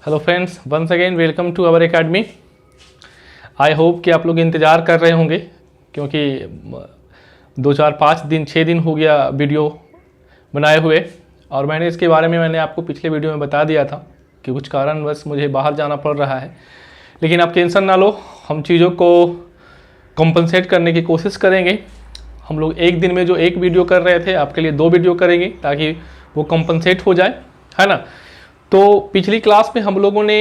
Hello friends, once again welcome to our academy. I hope कि आप लोग इंतज़ार कर रहे होंगे, क्योंकि 6 दिन हो गया वीडियो बनाए हुए। और मैंने इसके बारे में आपको पिछले वीडियो में बता दिया था कि कुछ कारणवश मुझे बाहर जाना पड़ रहा है। लेकिन आप टेंशन ना लो, हम चीज़ों को कॉम्पनसेट करने की कोशिश करेंगे। हम लोग एक दिन में जो एक वीडियो कर रहे थे, आपके लिए 2 वीडियो करेंगे ताकि वो कॉम्पनसेट हो जाए, है ना। तो पिछली क्लास में हम लोगों ने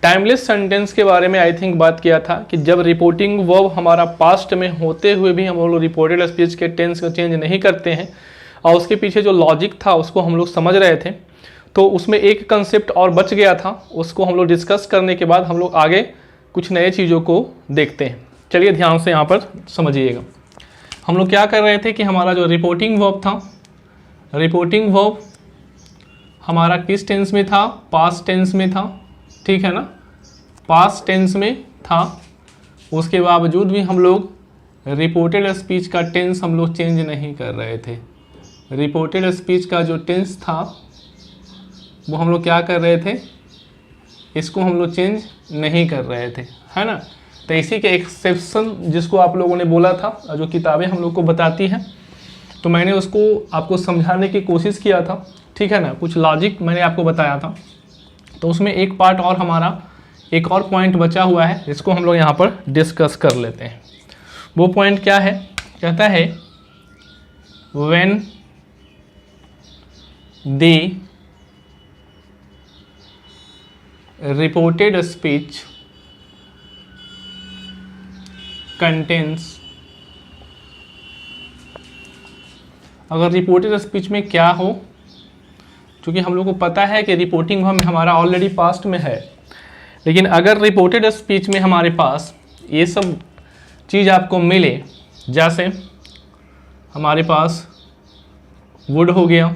टाइमलेस सेंटेंस के बारे में आई थिंक बात किया था कि जब रिपोर्टिंग वर्ब हमारा पास्ट में होते हुए भी हम लोग रिपोर्टेड स्पीच के टेंस को चेंज नहीं करते हैं, और उसके पीछे जो लॉजिक था उसको हम लोग समझ रहे थे। तो उसमें एक कंसेप्ट और बच गया था, उसको हम लोग डिस्कस करने के बाद हम लोग आगे कुछ नए चीज़ों को देखते हैं। चलिए ध्यान से यहाँ पर समझिएगा। हम लोग क्या कर रहे थे कि हमारा जो रिपोर्टिंग वर्ब था, रिपोर्टिंग वर्ब हमारा किस टेंस में था? पास्ट टेंस में था, ठीक है ना, पास्ट टेंस में था। उसके बावजूद भी हम लोग रिपोर्टेड स्पीच का टेंस हम लोग चेंज नहीं कर रहे थे। रिपोर्टेड स्पीच का जो टेंस था वो हम लोग क्या कर रहे थे? इसको हम लोग चेंज नहीं कर रहे थे, है ना। तो इसी के एक्सेप्शन जिसको आप लोगों ने बोला था, जो किताबें हम लोग को बताती हैं, तो मैंने उसको आपको समझाने की कोशिश किया था, ठीक है ना। कुछ लॉजिक मैंने आपको बताया था। तो उसमें एक पार्ट और हमारा एक और पॉइंट बचा हुआ है, जिसको हम लोग यहाँ पर डिस्कस कर लेते हैं। वो पॉइंट क्या है? कहता है when the reported speech contains, अगर रिपोर्टेड स्पीच में क्या हो, क्योंकि हम लोग को पता है कि रिपोर्टिंग वर्ब हमारा ऑलरेडी पास्ट में है, लेकिन अगर रिपोर्टेड स्पीच में हमारे पास ये सब चीज़ आपको मिले, जैसे हमारे पास वुड हो गया,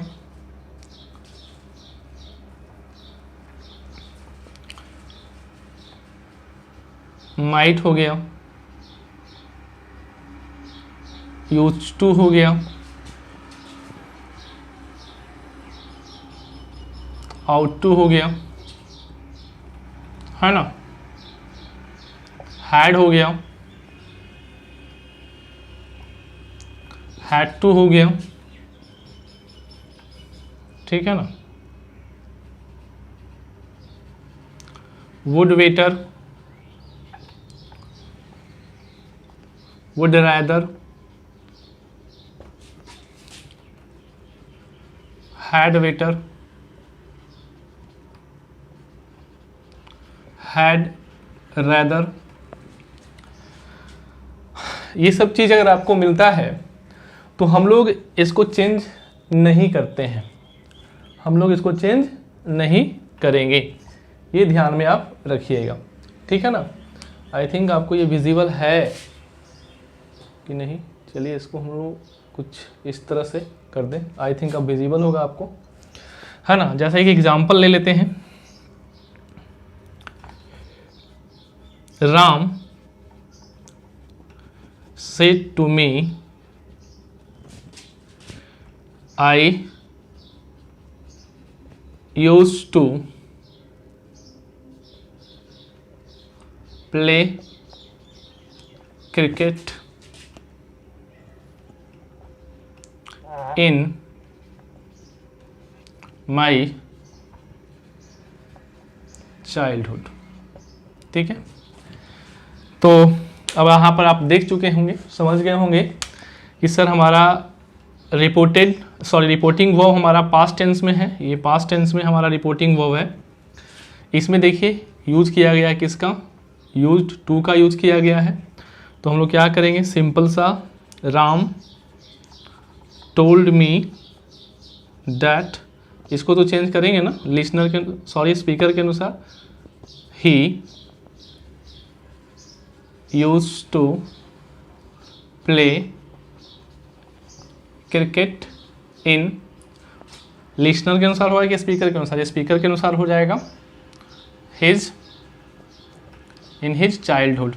माइट हो गया, यूज्ड टू हो गया, आउट टू हो गया, है ना, हैड हो गया, हैड टू हो गया, ठीक है ना, would waiter, would rather, had waiter, had rather. ये सब चीज़ अगर आपको मिलता है तो हम लोग इसको चेंज नहीं करते हैं, हम लोग इसको चेंज नहीं करेंगे। ये ध्यान में आप रखिएगा, ठीक है ना। आई थिंक आपको ये विजिबल है कि नहीं? चलिए इसको हम लोग कुछ इस तरह से कर दें। आई थिंक अब विजिबल होगा आपको, है ना। जैसे एक एग्जाम्पल ले लेते हैं। Ram said to me, I used to play cricket in my childhood, ठीक है। तो अब यहाँ पर आप देख चुके होंगे, समझ गए होंगे कि सर हमारा रिपोर्टिंग वर्ब हमारा पास्ट टेंस में है। ये पास्ट टेंस में हमारा रिपोर्टिंग वर्ब है। इसमें देखिए यूज़ किया गया है किसका? यूज्ड टू का यूज़ किया गया है। तो हम लोग क्या करेंगे? सिंपल सा, राम टोल्ड मी दैट, इसको तो चेंज करेंगे ना स्पीकर के अनुसार। ही used to play cricket in, listener के अनुसार होगा कि स्पीकर के अनुसार? ये स्पीकर के अनुसार हो जाएगा। in his childhood,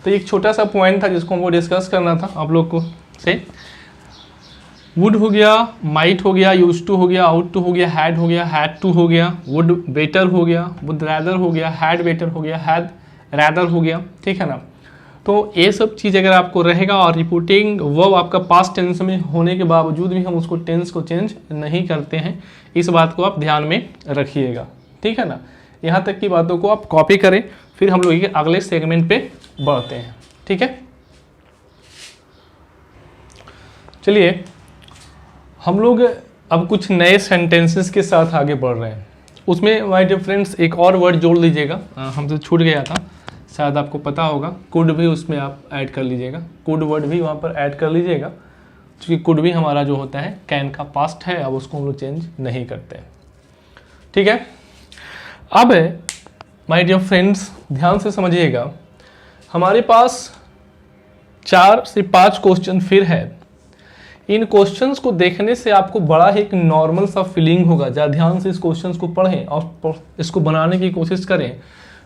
तो एक छोटा सा पॉइंट था जिसको हमको डिस्कस करना था आप लोग को से। वुड हो गया, माइट हो गया, यूज टू हो गया, आउट टू हो गया, हैड हो गया, हैड टू हो गया, वुड बेटर हो गया, वुड रैदर हो गया, हैड बेटर हो गया, हैड रैदर हो गया, ठीक है ना। तो ये सब चीज़ अगर आपको रहेगा और रिपोर्टिंग वर्ब आपका पास्ट टेंस में होने के बावजूद भी हम उसको टेंस को चेंज नहीं करते हैं, इस बात को आप ध्यान में रखिएगा, ठीक है ना। यहाँ तक की बातों को आप कॉपी करें, फिर हम लोग अगले सेगमेंट पे बढ़ते हैं, ठीक है। चलिए हम लोग अब कुछ नए सेंटेंसेस के साथ आगे बढ़ रहे हैं। उसमें माय डियर फ्रेंड्स एक और वर्ड जोड़ लीजिएगा, हमसे छूट गया था, शायद आपको पता होगा, कुड भी उसमें आप ऐड कर लीजिएगा, कुड वर्ड भी वहाँ पर ऐड कर लीजिएगा, क्योंकि कुड भी हमारा जो होता है कैन का पास्ट है, अब उसको हम लोग चेंज नहीं करते हैं, ठीक है। अब माय डियर फ्रेंड्स ध्यान से समझिएगा, हमारे पास 4 से 5 क्वेश्चन फिर है। इन क्वेश्चंस को देखने से आपको बड़ा ही एक नॉर्मल सा फीलिंग होगा। जब ध्यान से इस क्वेश्चंस को पढ़ें और इसको बनाने की कोशिश करें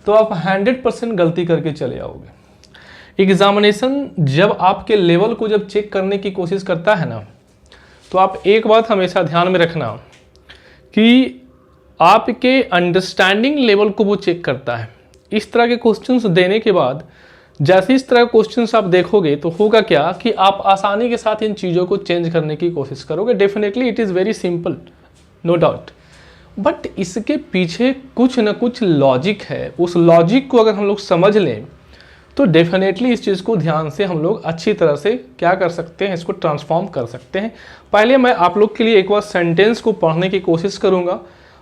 तो आप 100% गलती करके चले आओगे। एग्जामिनेशन जब आपके लेवल को जब चेक करने की कोशिश करता है ना, तो आप एक बात हमेशा ध्यान में रखना कि आपके अंडरस्टैंडिंग लेवल को वो चेक करता है। इस तरह के क्वेश्चंस देने के बाद जैसे इस तरह के क्वेश्चंस आप देखोगे तो होगा क्या कि आप आसानी के साथ इन चीज़ों को चेंज करने की कोशिश करोगे। Definitely it is very simple, no doubt, but इसके पीछे कुछ न कुछ लॉजिक है। उस लॉजिक को अगर हम लोग समझ लें तो डेफिनेटली इस चीज़ को ध्यान से हम लोग अच्छी तरह से क्या कर सकते हैं, इसको ट्रांसफॉर्म कर सकते हैं। पहले मैं आप लोग के लिए एक बार सेंटेंस को पढ़ने की कोशिश करूँगा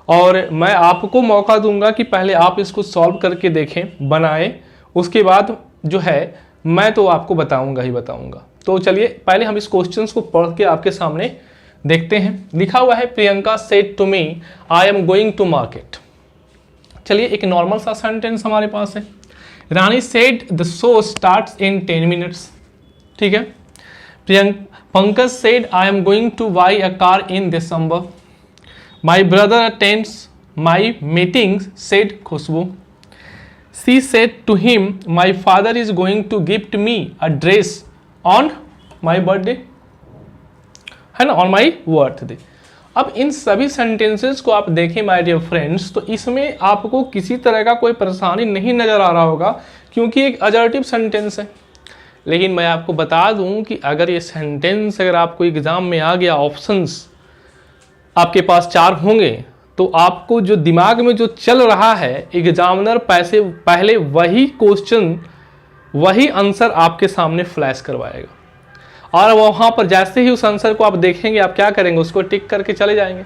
और मैं आपको मौका दूंगा कि पहले आप इसको सॉल्व करके देखें, बनाएं, उसके बाद जो है मैं तो आपको बताऊंगा ही बताऊंगा। तो चलिए पहले हम इस क्वेश्चंस को पढ़ के आपके सामने देखते हैं। लिखा हुआ है Priyanka said to me I am going to market. चलिए एक नॉर्मल सा सेंटेंस हमारे पास है। Rani said the show starts in 10 minutes, ठीक है। Pankaj said I am going to buy a car in December. My brother attends my meetings said Khushboo. She said to him, my father is going to gift me a dress on my birthday, है ना, on my birthday। अब इन सभी sentences को आप देखें my dear friends, तो इसमें आपको किसी तरह का कोई परेशानी नहीं नज़र आ रहा होगा, क्योंकि एक अजर्टिव सेंटेंस है। लेकिन मैं आपको बता दूं कि अगर ये सेंटेंस अगर आपको एग्जाम में आ गया, ऑप्शंस आपके पास 4 होंगे, तो आपको जो दिमाग में जो चल रहा है एग्जामिनर पहले वही क्वेश्चन वही आंसर आपके सामने फ्लैश करवाएगा और वहाँ पर जैसे ही उस आंसर को आप देखेंगे आप क्या करेंगे, उसको टिक करके चले जाएंगे।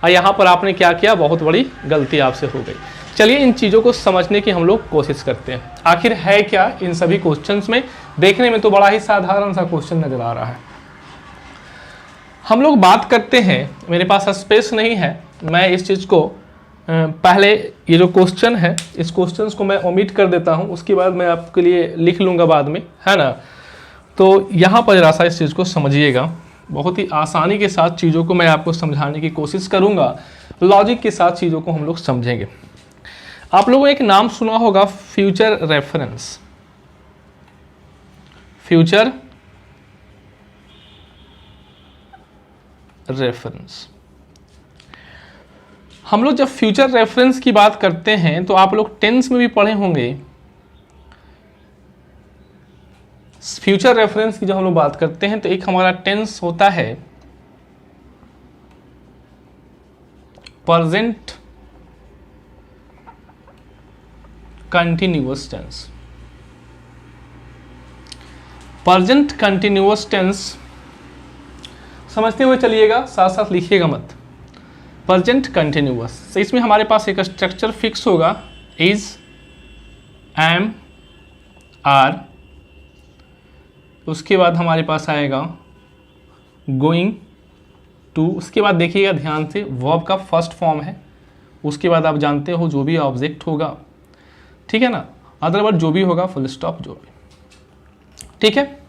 और यहाँ पर आपने क्या किया, बहुत बड़ी गलती आपसे हो गई। चलिए इन चीज़ों को समझने की हम लोग कोशिश करते हैं, आखिर है क्या इन सभी क्वेश्चंस में। देखने में तो बड़ा ही साधारण सा क्वेश्चन नज़र आ रहा है। हम लोग बात करते हैं, मेरे पास स्पेस नहीं है, मैं इस चीज़ को पहले ये जो क्वेश्चन है इस क्वेश्चन को मैं ओमिट कर देता हूँ, उसके बाद मैं आपके लिए लिख लूँगा बाद में, है ना। तो यहाँ पर जरा सा इस चीज़ को समझिएगा, बहुत ही आसानी के साथ चीज़ों को मैं आपको समझाने की कोशिश करूँगा, लॉजिक के साथ चीज़ों को हम लोग समझेंगे। आप लोगों ने एक नाम सुना होगा फ्यूचर रेफरेंस। फ्यूचर रेफरेंस, हम लोग जब फ्यूचर रेफरेंस की बात करते हैं तो आप लोग टेंस में भी पढ़े होंगे। फ्यूचर रेफरेंस की जब हम लोग बात करते हैं तो एक हमारा टेंस होता है present continuous tense. Present continuous tense समझते हुए चलिएगा, साथ साथ लिखिएगा मत। प्रेजेंट कंटिन्यूअस, तो इसमें हमारे पास एक स्ट्रक्चर फिक्स होगा, इज, एम, आर, उसके बाद हमारे पास आएगा गोइंग टू, उसके बाद देखिएगा ध्यान से वर्ब का फर्स्ट फॉर्म है, उसके बाद आप जानते हो जो भी ऑब्जेक्ट होगा, ठीक है ना, अदरवाइज जो भी होगा फुल स्टॉप जो भी, ठीक है।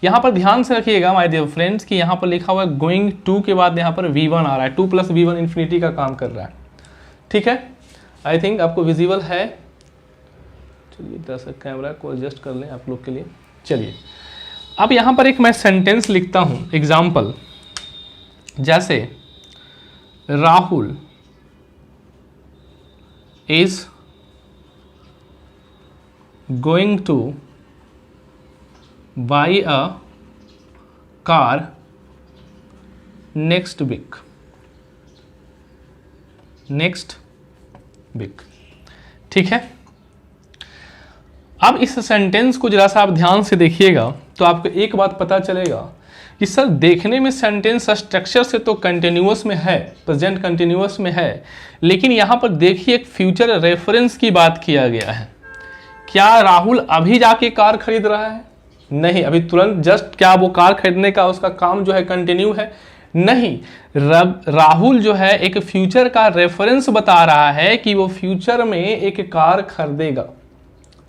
यहाँ पर ध्यान से रखिएगा माय डियर फ्रेंड्स कि यहाँ पर लिखा हुआ है गोइंग टू के बाद यहाँ पर V1 आ रहा है, 2 + V1 इन्फिनिटी का काम कर रहा है, ठीक है। आई थिंक आपको विजिबल है। चलिए थोड़ा सा कैमरा को एडजस्ट कर लें आप लोग के लिए। चलिए अब यहाँ पर एक मैं सेंटेंस लिखता हूँ, एग्जाम्पल, जैसे Rahul is going to buy a car next week. ठीक है। अब इस सेंटेंस को जरा सा आप ध्यान से देखिएगा तो आपको एक बात पता चलेगा कि सर देखने में सेंटेंस स्ट्रक्चर से तो कंटिन्यूअस में है, प्रेजेंट कंटिन्यूअस में है, लेकिन यहाँ पर देखिए एक फ्यूचर रेफरेंस की बात किया गया है। क्या राहुल अभी जाके कार खरीद रहा है? नहीं, अभी तुरंत जस्ट क्या वो कार खरीदने का उसका काम जो है कंटिन्यू है? नहीं। राहुल जो है एक फ्यूचर का रेफरेंस बता रहा है कि वो फ्यूचर में एक कार खरीदेगा।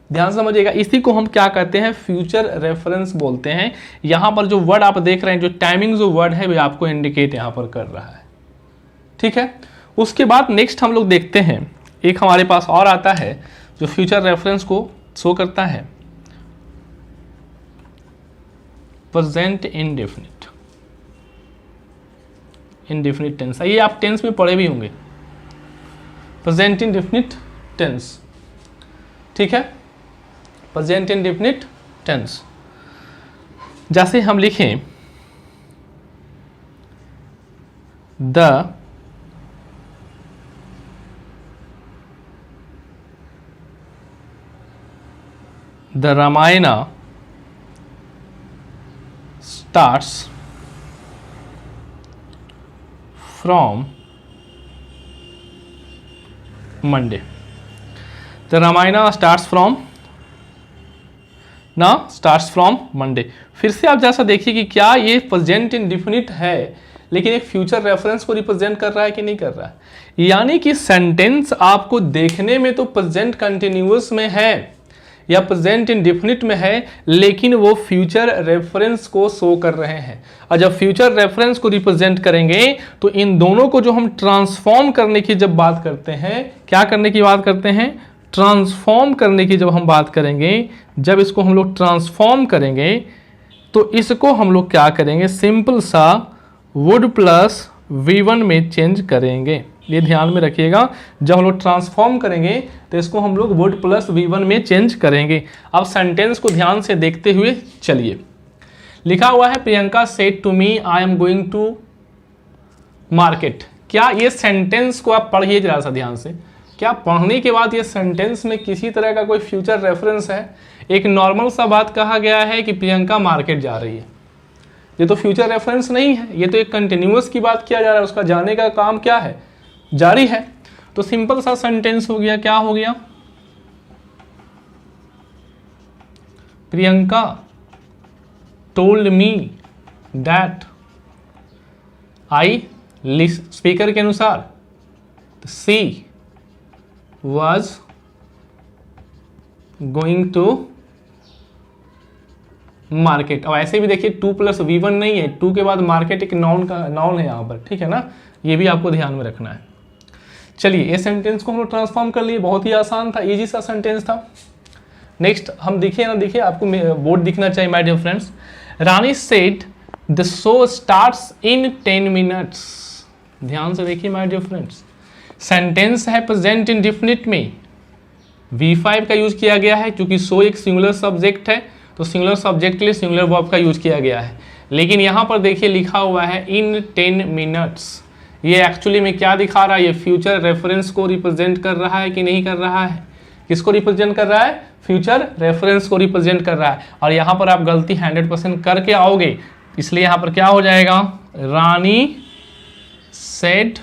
ध्यान समझिएगा, इसी को हम क्या कहते हैं? फ्यूचर रेफरेंस बोलते हैं। यहां पर जो वर्ड आप देख रहे हैं, जो टाइमिंग जो वर्ड है वो आपको इंडिकेट यहां पर कर रहा है। ठीक है। उसके बाद नेक्स्ट हम लोग देखते हैं, एक हमारे पास और आता है जो फ्यूचर रेफरेंस को शो करता है, प्रेजेंट इंडेफिनिट टेंस। ये आप टेंस में पढ़े भी होंगे, प्रेजेंट इंडेफिनिट टेंस। ठीक है, प्रेजेंट इंडेफिनिट टेंस। जैसे हम लिखें the Ramayana starts from Monday। The Ramayana starts from Monday। फिर से आप जैसा देखिए कि क्या ये प्रेजेंट इंडेफिनिट है लेकिन एक फ्यूचर रेफरेंस को रिप्रेजेंट कर रहा है कि नहीं कर रहा है। यानी कि सेंटेंस आपको देखने में तो प्रेजेंट कंटिन्यूअस में है या प्रेजेंट इंडेफिनिट में है, लेकिन वो फ्यूचर रेफरेंस को शो कर रहे हैं। और जब फ्यूचर रेफरेंस को रिप्रेजेंट करेंगे तो इन दोनों को जो हम ट्रांसफॉर्म करने की जब बात करते हैं, क्या करने की बात करते हैं? ट्रांसफॉर्म करने की जब हम बात करेंगे, जब इसको हम लोग ट्रांसफॉर्म करेंगे तो इसको हम लोग क्या करेंगे? सिंपल सा वुड प्लस V1 में चेंज करेंगे। ये ध्यान में रखिएगा, जब हम लोग ट्रांसफॉर्म करेंगे तो इसको हम लोग वुड प्लस V1 में चेंज करेंगे। अब सेंटेंस को ध्यान से देखते हुए चलिए। लिखा हुआ है Priyanka said to me I am going to market. क्या ये सेंटेंस को आप पढ़िए जरा सा ध्यान से, क्या पढ़ने के बाद ये सेंटेंस में किसी तरह का कोई फ्यूचर रेफरेंस है? एक नॉर्मल सा बात कहा गया है कि प्रियंका मार्केट जा रही है, ये तो फ्यूचर रेफरेंस नहीं है, ये तो एक कंटिन्यूअस की बात किया जा रहा है, उसका जाने का काम क्या है? जारी है। तो सिंपल सा सेंटेंस हो गया, क्या हो गया? Priyanka told me that I, speaker के अनुसार सी was going to मार्केट। अब ऐसे भी देखिए 2 + V1 नहीं है, 2 के बाद मार्केट एक नाउन है यहाँ पर। ठीक है ना, ये भी आपको ध्यान में रखना है। चलिए, ये सेंटेंस को हम लोग ट्रांसफॉर्म कर लिए, बहुत ही आसान था, इजी सा सेंटेंस था। नेक्स्ट हम देखिए आपको बोर्ड दिखना चाहिए my dear friends. Rani said the show starts in 10 minutes. ध्यान से देखिए माय डियर फ्रेंड्स, सेंटेंस है प्रेजेंट इंडेफिनिट में, V5 का यूज किया गया है क्योंकि सो एक सिंगुलर सब्जेक्ट है, तो सिंगुलर सब्जेक्ट के लिए सिंगुलर वर्ब का यूज किया गया है। लेकिन यहाँ पर देखिए लिखा हुआ है इन 10 मिनट्स। ये एक्चुअली में क्या दिखा रहा है? ये फ्यूचर रेफरेंस को रिप्रेजेंट कर रहा है कि नहीं कर रहा है? किसको रिप्रेजेंट कर रहा है? फ्यूचर रेफरेंस को रिप्रेजेंट कर रहा है। और यहाँ पर आप गलती 100% करके आओगे, इसलिए यहाँ पर क्या हो जाएगा? रानी said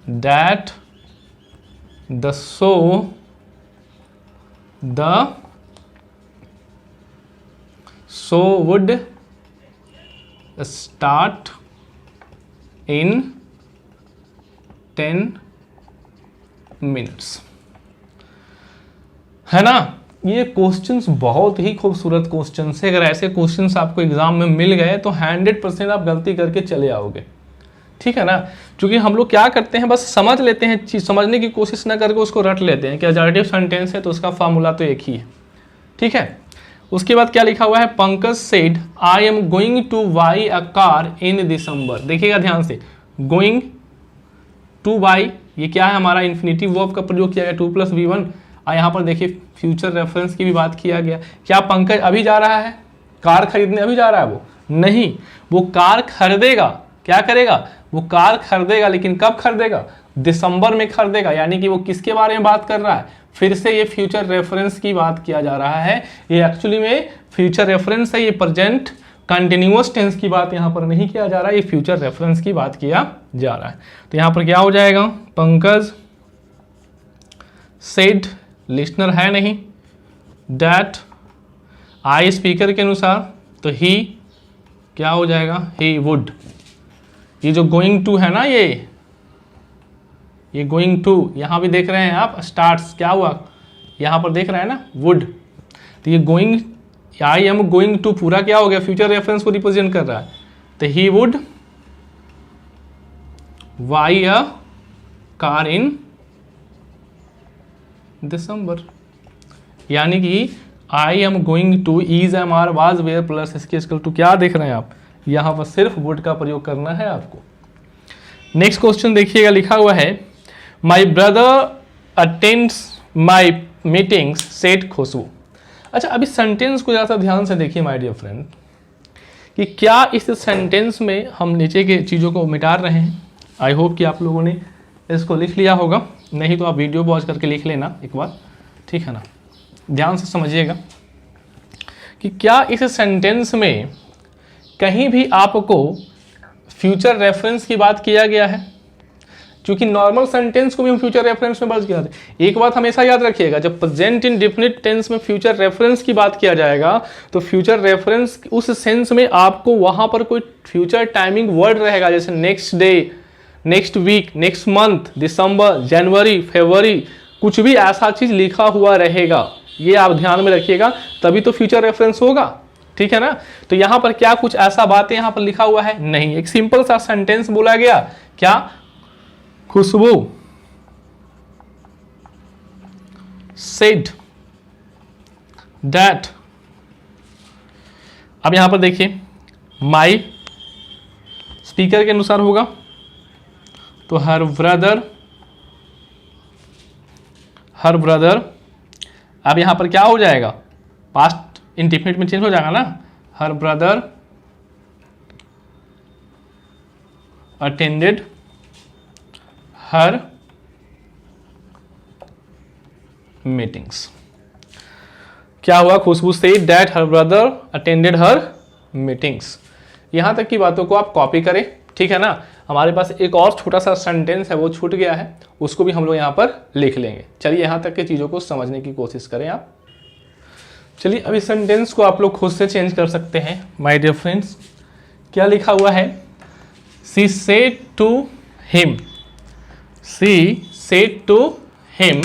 that the show would start in 10 minutes। है ना, ये क्वेश्चंस बहुत ही खूबसूरत क्वेश्चंस है। अगर ऐसे क्वेश्चंस आपको एग्जाम में मिल गए तो 100% आप गलती करके चले आओगे। ठीक है ना, क्योंकि हम लोग क्या करते हैं, बस समझ लेते हैं, चीज समझने की कोशिश ना करके उसको रट लेते हैं कि अजर्टिव सेंटेंस है तो उसका फार्मूला तो एक ही है। ठीक है, उसके बाद क्या लिखा हुआ है, Pankaj said I am going to buy a car in December. देखिएगा ध्यान से, गोइंग टू बाई ये क्या है, हमारा इन्फिनिटिव वर्ब का प्रयोग किया गया, 2 + V1। और यहाँ पर देखिए फ्यूचर रेफरेंस की भी बात किया गया। क्या पंकज अभी जा रहा है कार खरीदने, अभी जा रहा है वो नहीं, वो कार खरीदेगा। क्या करेगा, वो कार खरीदेगा, लेकिन कब खरीदेगा, दिसंबर में खरीदेगा। यानी कि वो किसके बारे में बात कर रहा है, फिर से ये फ्यूचर रेफरेंस की बात किया जा रहा है। ये एक्चुअली में फ्यूचर रेफरेंस है, ये प्रेजेंट कंटिन्यूअस टेंस की बात यहाँ पर नहीं किया जा रहा है, ये फ्यूचर रेफरेंस की बात किया जा रहा है। तो यहाँ पर क्या हो जाएगा, पंकज सेड लिसनर है नहीं, दैट आई स्पीकर के अनुसार, तो ही क्या हो जाएगा, ही वुड। ये जो गोइंग टू है ना, ये गोइंग टू, यहां भी देख रहे हैं आप स्टार्ट्स, क्या हुआ यहां पर देख रहे हैं ना, वुड। तो ये going, I am going to पूरा क्या हो गया, फ्यूचर रेफरेंस को रिप्रेजेंट कर रहा है। तो he would buy a car in December. यानी कि I am going to, is am are was were plus इसके इक्वल टू, क्या देख रहे हैं आप, यहां पर सिर्फ वुड का प्रयोग करना है आपको। नेक्स्ट क्वेश्चन देखिएगा, लिखा हुआ है my brother attends my meetings said Khushboo. अच्छा, अभी सेंटेंस को ज़्यादा ध्यान से देखिए माय डियर फ्रेंड, कि क्या इस सेंटेंस में हम नीचे के चीज़ों को मिटा रहे हैं। आई होप कि आप लोगों ने इसको लिख लिया होगा, नहीं तो आप वीडियो पॉज करके लिख लेना एक बार, ठीक है ना। ध्यान से समझिएगा कि क्या इस सेंटेंस में कहीं भी आपको फ्यूचर रेफरेंस की बात किया गया है, क्योंकि नॉर्मल सेंटेंस को भी हम फ्यूचर रेफरेंस में बच गया था। एक बात हमेशा याद रखिएगा, जब प्रेजेंट इंडेफिनिट टेंस में फ्यूचर रेफरेंस की बात किया जाएगा तो फ्यूचर रेफरेंस उस सेंस में आपको वहां पर कोई फ्यूचर टाइमिंग वर्ड रहेगा, जैसे next day, next week, next month, December, जनवरी, फरवरी, कुछ भी ऐसा चीज लिखा हुआ रहेगा, ये आप ध्यान में रखिएगा, तभी तो फ्यूचर रेफरेंस होगा, ठीक है ना। तो यहां पर क्या कुछ ऐसा बातें यहां पर लिखा हुआ है, नहीं, एक सिंपल सा सेंटेंस बोला गया, क्या, खुशबू सेड दैट। अब यहां पर देखिए माई स्पीकर के अनुसार होगा, तो हर ब्रदर, अब यहां पर क्या हो जाएगा, पास्ट इंडेफिनिट में चेंज हो जाएगा ना, her brother attended her meetings. क्या हुआ, Khushboo said that her brother attended her meetings. यहां तक की बातों को आप कॉपी करें, ठीक है ना। हमारे पास एक और छोटा सा सेंटेंस है, वो छूट गया है, उसको भी हम लोग यहाँ पर लिख लेंगे। चलिए यहाँ तक की चीज़ों को समझने की कोशिश करें आप। चलिए अभी सेंटेंस को आप लोग खुद से चेंज कर सकते हैं माय डियर फ्रेंड्स। क्या लिखा हुआ है, she said to him, she said to him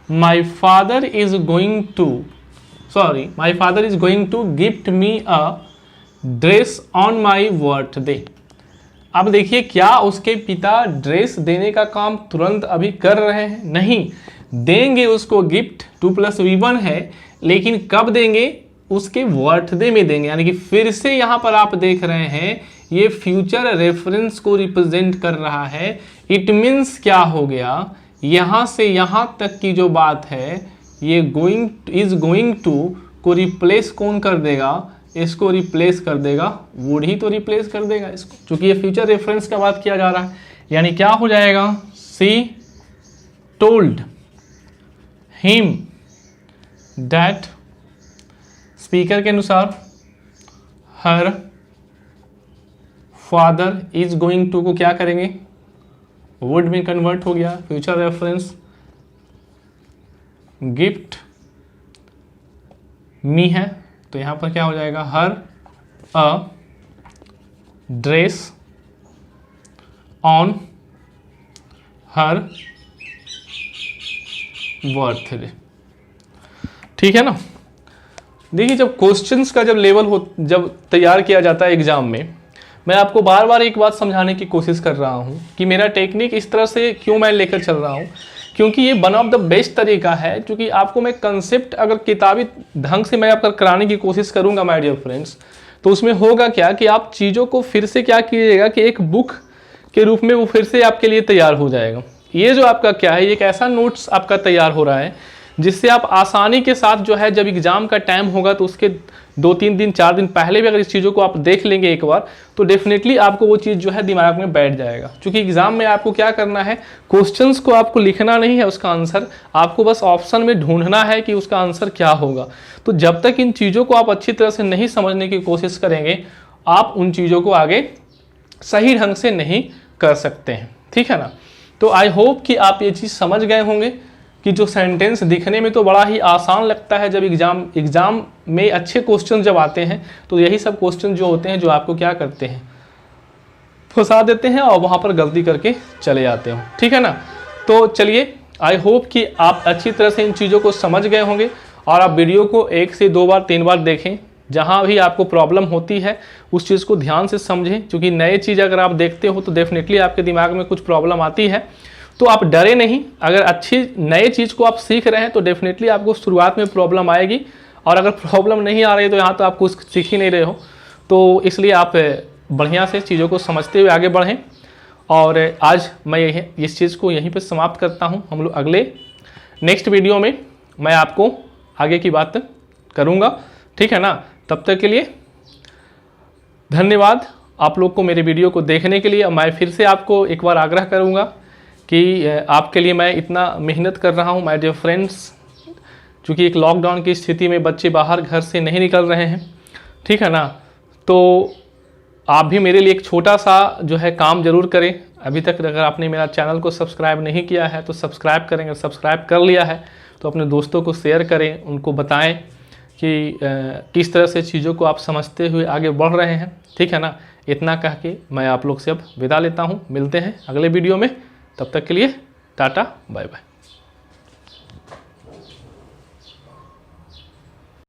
my father is going to gift me a dress on my birthday. अब देखिए, क्या उसके पिता ड्रेस देने का काम तुरंत अभी कर रहे हैं, नहीं, देंगे उसको गिफ्ट, 2 + V1 है, लेकिन कब देंगे, उसके बर्थडे में देंगे। यानी कि फिर से यहां पर आप देख रहे हैं ये फ्यूचर रेफरेंस को रिप्रेजेंट कर रहा है। इट मीन्स क्या हो गया, यहां से यहां तक की जो बात है, ये इज गोइंग टू को रिप्लेस कौन कर देगा, इसको रिप्लेस कर देगा, वुड ही तो रिप्लेस कर देगा इसको, क्योंकि ये फ्यूचर रेफरेंस का बात किया जा रहा है। यानी क्या हो जाएगा, she told him that, speaker के अनुसार her father is going to को क्या करेंगे, वुड में कन्वर्ट हो गया, फ्यूचर रेफरेंस, गिफ्ट मी है, तो यहां पर क्या हो जाएगा, हर अ ड्रेस ऑन हर बर्थडे। ठीक है ना। देखिए, जब क्वेश्चंस का जब तैयार किया जाता है एग्जाम में, मैं आपको बार बार एक बात समझाने की कोशिश कर रहा हूं कि मेरा टेक्निक इस तरह से क्यों मैं लेकर चल रहा हूं, क्योंकि ये वन ऑफ द बेस्ट तरीका है, क्योंकि आपको मैं कंसेप्ट अगर किताबी ढंग से मैं आपको कराने की कोशिश करूंगा माय डियर फ्रेंड्स, तो उसमें होगा क्या कि आप चीज़ों को फिर से क्या कीजिएगा कि एक बुक के रूप में वो फिर से आपके लिए तैयार हो जाएगा। ये जो आपका क्या है, एक ऐसा नोट्स आपका तैयार हो रहा है जिससे आप आसानी के साथ जो है जब एग्ज़ाम का टाइम होगा तो उसके 2-3 दिन 4 दिन पहले भी अगर इस चीज़ों को आप देख लेंगे एक बार, तो डेफिनेटली आपको वो चीज़ जो है दिमाग में बैठ जाएगा। क्योंकि एग्ज़ाम में आपको क्या करना है, क्वेश्चंस को आपको लिखना नहीं है उसका आंसर, आपको बस ऑप्शन में ढूंढना है कि उसका आंसर क्या होगा। तो जब तक इन चीज़ों को आप अच्छी तरह से नहीं समझने की कोशिश करेंगे, आप उन चीज़ों को आगे सही ढंग से नहीं कर सकते हैं, ठीक है ना। तो आई होप कि आप ये चीज़ समझ गए होंगे कि जो सेंटेंस दिखने में तो बड़ा ही आसान लगता है, जब एग्ज़ाम में अच्छे क्वेश्चन जब आते हैं तो यही सब क्वेश्चन जो होते हैं जो आपको क्या करते हैं, फंसा देते हैं और वहाँ पर गलती करके चले जाते हो, ठीक है ना। तो चलिए, आई होप कि आप अच्छी तरह से इन चीज़ों को समझ गए होंगे और आप वीडियो को 1 से 2 बार 3 बार देखें। जहाँ भी आपको प्रॉब्लम होती है उस चीज़ को ध्यान से समझें, क्योंकि नए चीज़ अगर आप देखते हो तो डेफिनेटली आपके दिमाग में कुछ प्रॉब्लम आती है। तो आप डरे नहीं, अगर अच्छी नए चीज़ को आप सीख रहे हैं तो डेफिनेटली आपको शुरुआत में प्रॉब्लम आएगी, और अगर प्रॉब्लम नहीं आ रही तो यहाँ तो आप कुछ सीख ही नहीं रहे हो। तो इसलिए आप बढ़िया से चीज़ों को समझते हुए आगे बढ़ें। और आज मैं इस चीज़ को यहीं पर समाप्त करता हूँ। हम लोग अगले नेक्स्ट वीडियो में मैं आपको आगे की बात करूँगा, ठीक है ना। तब तक के लिए धन्यवाद आप लोग को मेरे वीडियो को देखने के लिए। मैं फिर से आपको एक बार आग्रह करूँगा कि आपके लिए मैं इतना मेहनत कर रहा हूँ माय डियर फ्रेंड्स, क्योंकि एक लॉकडाउन की स्थिति में बच्चे बाहर घर से नहीं निकल रहे हैं, ठीक है ना। तो आप भी मेरे लिए एक छोटा सा जो है काम ज़रूर करें। अभी तक अगर आपने मेरा चैनल को सब्सक्राइब नहीं किया है तो सब्सक्राइब करें, अगर सब्सक्राइब कर लिया है तो अपने दोस्तों को शेयर करें, उनको बताएं कि किस तरह से चीज़ों को आप समझते हुए आगे बढ़ रहे हैं, ठीक है ना। इतना कह के मैं आप लोग से अब विदा लेता हूँ। मिलते हैं अगले वीडियो में, तब तक के लिए टाटा बाय बाय।